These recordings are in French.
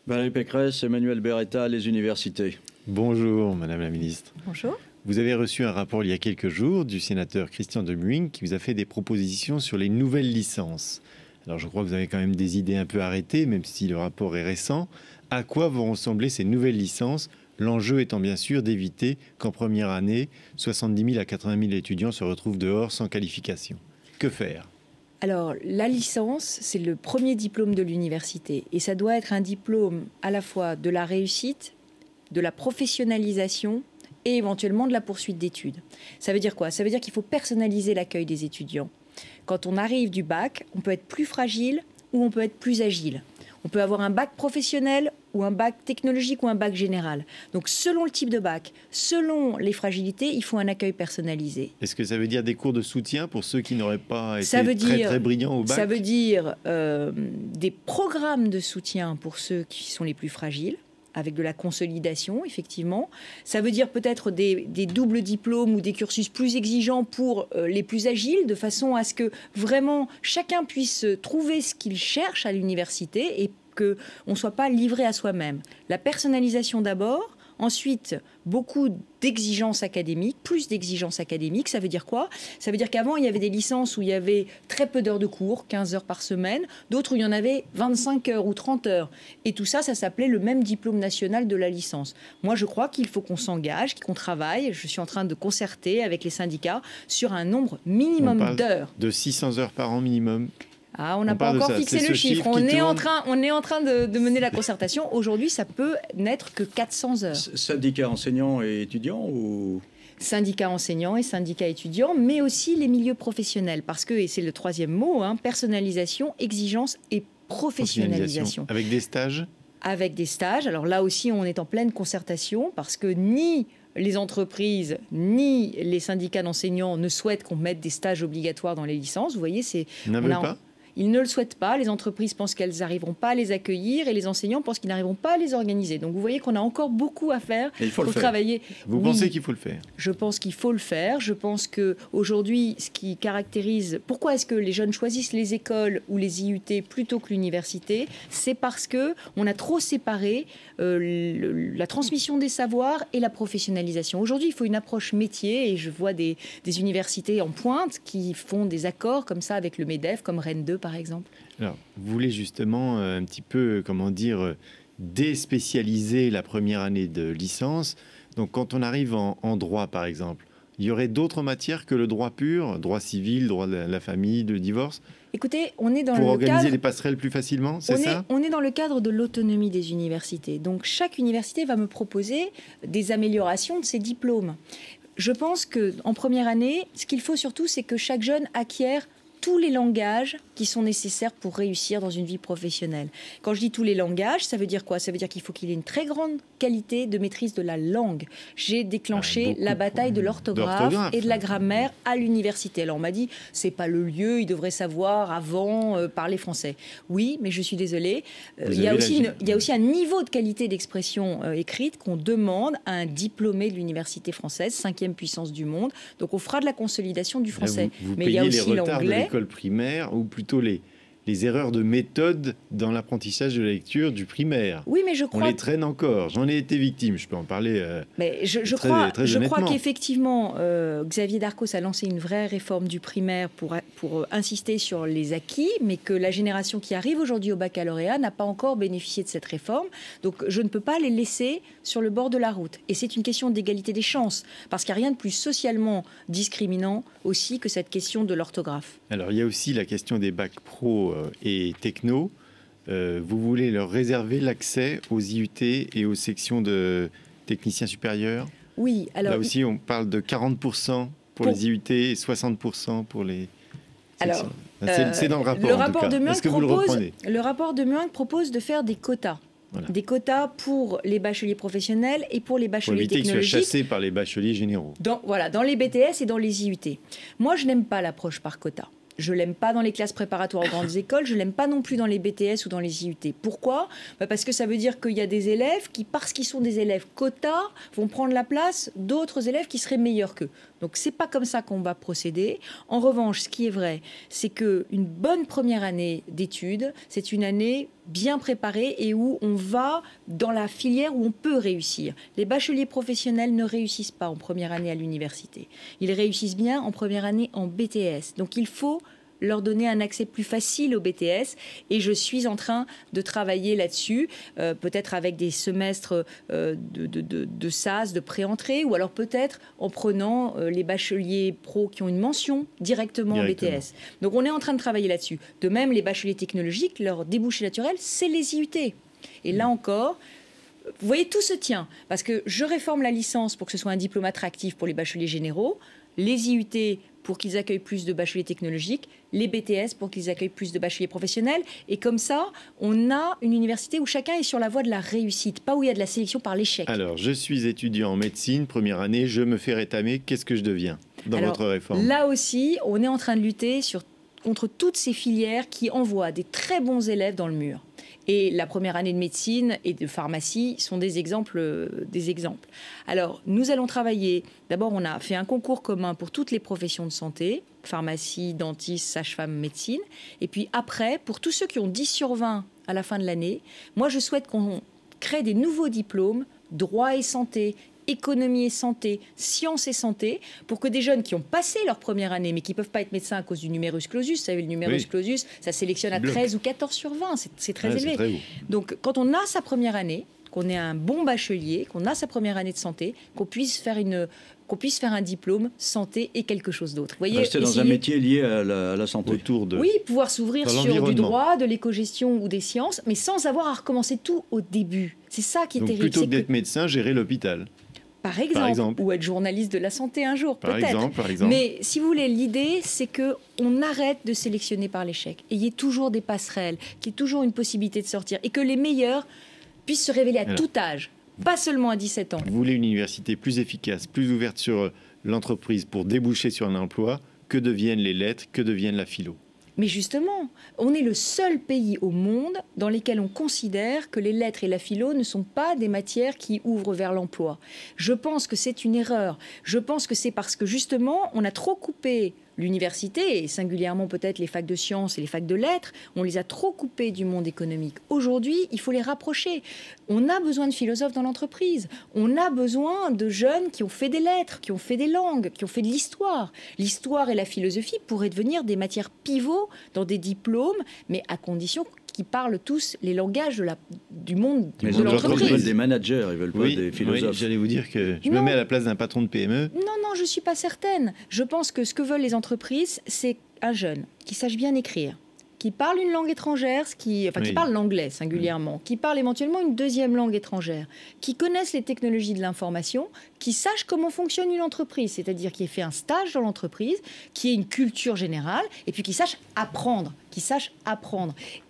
Valérie Pécresse, Emmanuel Beretta, les universités. Bonjour Madame la Ministre. Bonjour. Vous avez reçu un rapport il y a quelques jours du sénateur Christian de Muyng qui vous a fait des propositions sur les nouvelles licences. Alors je crois que vous avez quand même des idées un peu arrêtées, même si le rapport est récent. À quoi vont ressembler ces nouvelles licences? L'enjeu étant bien sûr d'éviter qu'en première année, 70 000 à 80 000 étudiants se retrouvent dehors sans qualification. Que faire? Alors, la licence, c'est le premier diplôme de l'université. Et ça doit être un diplôme à la fois de la réussite, de la professionnalisation et éventuellement de la poursuite d'études. Ça veut dire quoi? Ça veut dire qu'il faut personnaliser l'accueil des étudiants. Quand on arrive du bac, on peut être plus fragile ou on peut être plus agile. On peut avoir un bac professionnel ou un bac technologique ou un bac général. Donc, selon le type de bac, selon les fragilités, il faut un accueil personnalisé. Est-ce que ça veut dire des cours de soutien pour ceux qui n'auraient pas été très brillants au bac? Ça veut dire des programmes de soutien pour ceux qui sont les plus fragiles, avec de la consolidation, effectivement. Ça veut dire peut-être des doubles diplômes ou des cursus plus exigeants pour les plus agiles, de façon à ce que vraiment chacun puisse trouver ce qu'il cherche à l'université et qu'on ne soit pas livré à soi-même. La personnalisation d'abord, ensuite beaucoup d'exigences académiques, plus d'exigences académiques. Ça veut dire quoi? Ça veut dire qu'avant, il y avait des licences où il y avait très peu d'heures de cours, 15 heures par semaine, d'autres où il y en avait 25 heures ou 30 heures. Et tout ça, ça s'appelait le même diplôme national de la licence. Moi, je crois qu'il faut qu'on s'engage, qu'on travaille. Je suis en train de concerter avec les syndicats sur un nombre minimum d'heures. De 600 heures par an minimum. Ah, on n'a pas encore fixé le chiffre. On est en train de mener la concertation. Aujourd'hui, ça peut n'être que 400 heures. Syndicats enseignants et étudiants ou... Syndicats enseignants et syndicats étudiants, mais aussi les milieux professionnels. Parce que, et c'est le troisième mot, personnalisation, exigence et professionnalisation. Avec des stages? Avec des stages. Alors là aussi, on est en pleine concertation parce que ni les entreprises ni les syndicats d'enseignants ne souhaitent qu'on mette des stages obligatoires dans les licences. Vous voyez, ils ne le souhaitent pas. Les entreprises pensent qu'elles n'arriveront pas à les accueillir et les enseignants pensent qu'ils n'arriveront pas à les organiser. Donc vous voyez qu'on a encore beaucoup à faire pour travailler. Vous pensez qu'il faut le faire? Je pense qu'il faut le faire. Je pense qu'aujourd'hui, ce qui caractérise... Pourquoi est-ce que les jeunes choisissent les écoles ou les IUT plutôt que l'université? C'est parce qu'on a trop séparé la transmission des savoirs et la professionnalisation. Aujourd'hui, il faut une approche métier et je vois des universités en pointe qui font des accords comme ça avec le MEDEF, comme Rennes 2 par exemple. Alors, vous voulez justement un petit peu, comment dire, déspécialiser la première année de licence. Donc, quand on arrive en droit, par exemple, il y aurait d'autres matières que le droit pur, droit civil, droit de la famille, de divorce? Écoutez, on est dans pour le organiser cadre... les passerelles plus facilement, c'est ça? On est dans le cadre de l'autonomie des universités. Donc, chaque université va me proposer des améliorations de ses diplômes. Je pense qu'en première année, ce qu'il faut surtout, c'est que chaque jeune acquiert tous les langages qui sont nécessaires pour réussir dans une vie professionnelle. Quand je dis tous les langages, ça veut dire quoi? Ça veut dire qu'il faut qu'il ait une très grande qualité de maîtrise de la langue. J'ai déclenché la bataille de l'orthographe et de la grammaire à l'université. Alors on m'a dit, c'est pas le lieu, il devrait savoir avant parler français. Oui, mais je suis désolée. Il y a aussi un niveau de qualité d'expression écrite qu'on demande à un diplômé de l'université française, 5e puissance du monde. Donc on fera de la consolidation du français. Mais il y a aussi l'anglais. Primaire ou plutôt les erreurs de méthode dans l'apprentissage de la lecture du primaire. Oui, mais je crois... On les traîne encore. J'en ai été victime, je peux en parler mais je crois qu'effectivement, Xavier Darcos a lancé une vraie réforme du primaire pour insister sur les acquis, mais que la génération qui arrive aujourd'hui au baccalauréat n'a pas encore bénéficié de cette réforme. Donc je ne peux pas les laisser sur le bord de la route. Et c'est une question d'égalité des chances, parce qu'il n'y a rien de plus socialement discriminant aussi que cette question de l'orthographe. Alors il y a aussi la question des bacs pro et techno. Vous voulez leur réserver l'accès aux IUT et aux sections de techniciens supérieurs? Oui. Alors, là aussi, on parle de 40% pour les IUT et 60% pour les sections. C'est dans le rapport, le rapport de Muyng Est-ce que vous le reprenez? Le rapport de Muyng propose de faire des quotas. Voilà. Des quotas pour les bacheliers professionnels et pour les bacheliers technologiques. Pour éviter qu'ils soient chassés par les bacheliers généraux. Dans les BTS et dans les IUT. Moi, je n'aime pas l'approche par quota. Je ne l'aime pas dans les classes préparatoires aux grandes écoles, je ne l'aime pas non plus dans les BTS ou dans les IUT. Pourquoi ? Parce que ça veut dire qu'il y a des élèves qui, parce qu'ils sont des élèves quotas, vont prendre la place d'autres élèves qui seraient meilleurs qu'eux. Donc ce n'est pas comme ça qu'on va procéder. En revanche, ce qui est vrai, c'est qu'une bonne première année d'études, c'est une année bien préparée et où on va dans la filière où on peut réussir. Les bacheliers professionnels ne réussissent pas en première année à l'université. Ils réussissent bien en première année en BTS. Donc il faut leur donner un accès plus facile au BTS et je suis en train de travailler là-dessus, peut-être avec des semestres de SAS, de pré-entrée, ou alors peut-être en prenant les bacheliers pro qui ont une mention directement en BTS. Donc on est en train de travailler là-dessus. De même, les bacheliers technologiques, leur débouché naturel, c'est les IUT. Et là encore, vous voyez, tout se tient, parce que je réforme la licence pour que ce soit un diplôme attractif pour les bacheliers généraux, les IUT pour qu'ils accueillent plus de bacheliers technologiques, les BTS pour qu'ils accueillent plus de bacheliers professionnels. Et comme ça, on a une université où chacun est sur la voie de la réussite, pas où il y a de la sélection par l'échec. Alors, je suis étudiant en médecine, première année, je me fais rétamer, qu'est-ce que je deviens dans votre réforme ? Là aussi, on est en train de lutter contre toutes ces filières qui envoient des très bons élèves dans le mur. Et la première année de médecine et de pharmacie sont des exemples. Alors, nous allons travailler. D'abord, on a fait un concours commun pour toutes les professions de santé, pharmacie, dentiste, sage-femme, médecine. Et puis après, pour tous ceux qui ont 10 sur 20 à la fin de l'année, moi, je souhaite qu'on crée des nouveaux diplômes, droit et santé, économie et santé, sciences et santé, pour que des jeunes qui ont passé leur première année, mais qui ne peuvent pas être médecins à cause du numerus clausus, vous savez, le numerus clausus, ça sélectionne à 13 ou 14 sur 20, c'est très élevé. Très Donc, quand on a sa première année, qu'on est un bon bachelier, qu'on a sa première année de santé, qu'on puisse faire un diplôme santé et quelque chose d'autre. Rester dans un métier lié à la santé. Oui, pouvoir s'ouvrir sur du droit, de l'éco-gestion ou des sciences, mais sans avoir à recommencer tout au début. C'est ça qui est terrible. Plutôt que d'être médecin, gérer l'hôpital. Par exemple, ou être journaliste de la santé un jour, peut-être. Par exemple. Mais si vous voulez, l'idée, c'est qu'on arrête de sélectionner par l'échec. Et il y ait toujours des passerelles, qu'il y ait toujours une possibilité de sortir. Et que les meilleurs puissent se révéler à tout âge, pas seulement à 17 ans. Vous voulez une université plus efficace, plus ouverte sur l'entreprise pour déboucher sur un emploi. Que deviennent les lettres, que devienne la philo ? Mais justement, on est le seul pays au monde dans lequel on considère que les lettres et la philo ne sont pas des matières qui ouvrent vers l'emploi. Je pense que c'est une erreur. Je pense que c'est parce que justement, on a trop coupé l'université, et singulièrement peut-être les facs de sciences et les facs de lettres, on les a trop coupés du monde économique. Aujourd'hui, il faut les rapprocher. On a besoin de philosophes dans l'entreprise. On a besoin de jeunes qui ont fait des lettres, qui ont fait des langues, qui ont fait de l'histoire. L'histoire et la philosophie pourraient devenir des matières pivots dans des diplômes, mais à condition qui parlent tous les langages du monde de l'entreprise. Ils veulent des managers, ils veulent pas des philosophes. Oui, j'allais vous dire que je me mets à la place d'un patron de PME. Non, je ne suis pas certaine. Je pense que ce que veulent les entreprises, c'est un jeune qui sache bien écrire, qui parle une langue étrangère, qui parle l'anglais singulièrement, qui parle éventuellement une deuxième langue étrangère, qui connaisse les technologies de l'information, qui sache comment fonctionne une entreprise, c'est-à-dire qui ait fait un stage dans l'entreprise, qui ait une culture générale, et puis qui sache apprendre.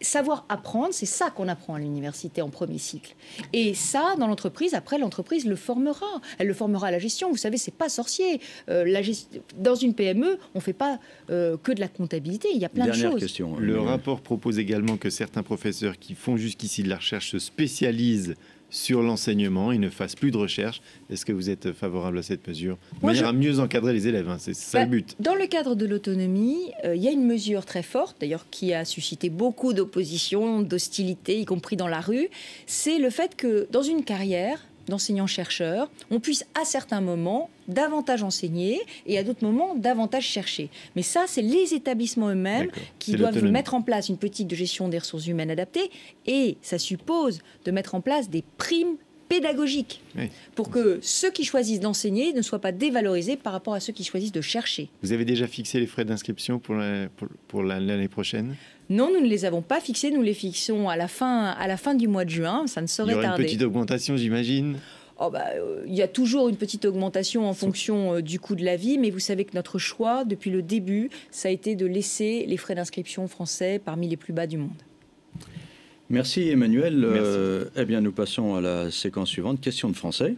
Savoir apprendre, c'est ça qu'on apprend à l'université en premier cycle. Et ça, dans l'entreprise, après, l'entreprise le formera. Elle le formera à la gestion. Vous savez, c'est pas sorcier. Dans une PME, on fait pas que de la comptabilité. Il y a plein de choses. Question. Le rapport propose également que certains professeurs qui font jusqu'ici de la recherche se spécialisent sur l'enseignement et ne fassent plus de recherche. Est-ce que vous êtes favorable à cette mesure ? De manière à mieux encadrer les élèves, c'est ça le but. Dans le cadre de l'autonomie, il y a une mesure très forte, d'ailleurs qui a suscité beaucoup d'opposition, d'hostilité, y compris dans la rue. C'est le fait que dans une carrière d'enseignant-chercheur, on puisse à certains moments davantage enseigner et à d'autres moments davantage chercher. Mais ça, c'est les établissements eux-mêmes qui doivent mettre en place une politique de gestion des ressources humaines adaptée et ça suppose de mettre en place des primes pédagogiques pour que ceux qui choisissent d'enseigner ne soient pas dévalorisés par rapport à ceux qui choisissent de chercher. Vous avez déjà fixé les frais d'inscription pour l'année prochaine ? Non, nous ne les avons pas fixés. Nous les fixons à la fin du mois de juin. Ça ne saurait tarder. Il y aura une petite augmentation, j'imagine ? Il y a toujours une petite augmentation en fonction du coût de la vie, mais vous savez que notre choix, depuis le début, ça a été de laisser les frais d'inscription français parmi les plus bas du monde. Merci Emmanuel. Merci. Eh bien, nous passons à la séquence suivante, question de français.